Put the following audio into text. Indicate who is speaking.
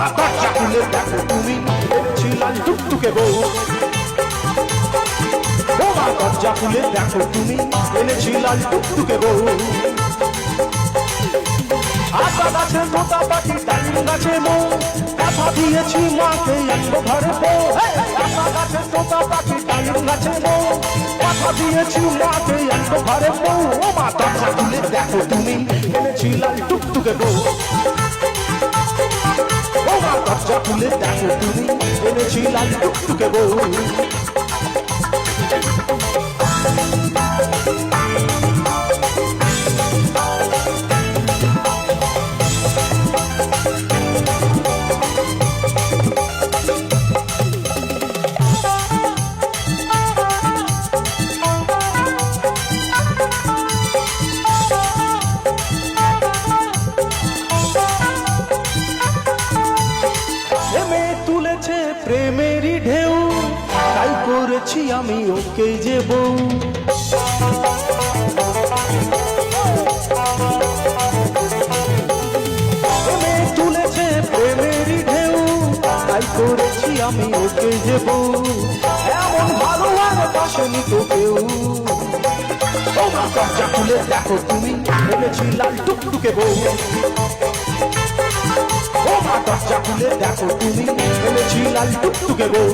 Speaker 1: মা দরজা খুলে দেখো তুমি এনেছি লাল টুকটুকে বউ। ও মা দরজা খুলে দেখো তুমি এনেছি লাল টুকটুকে বউ। আতা গাছে তোতা পাখি ডালিম গাছে মৌ, কথা দিয়েছি মাকে আনবো ঘরে বউ। আতা গাছে তোতা পাখি ডালিম গাছে মৌ, কথা দিয়েছি মাকে আনবো ঘরে বউ। ও মা দরজা খুলে দেখো তুমি এনেছি লাল টুকটুকে বউ। ও মা দরজা খুলে দেখো তুমি এনেছি লাল টুকটুকে বউ। তুলেছে প্রেমেরই ঢেউ, তাই করেছি আমি ওকে যে বউ। তুলেছে প্রেমেরই ঢেউ, তাই করেছি আমি ওকে যে বউ। এমন ভালো আর পাশেনি তো কেউ। দরজা খুলে দেখো তুমি এনেছি লাল টুকটুকে বউ। ও মা দরজা খুলে দেখো তুমি এনেছি লাল টুকটুকে বউ।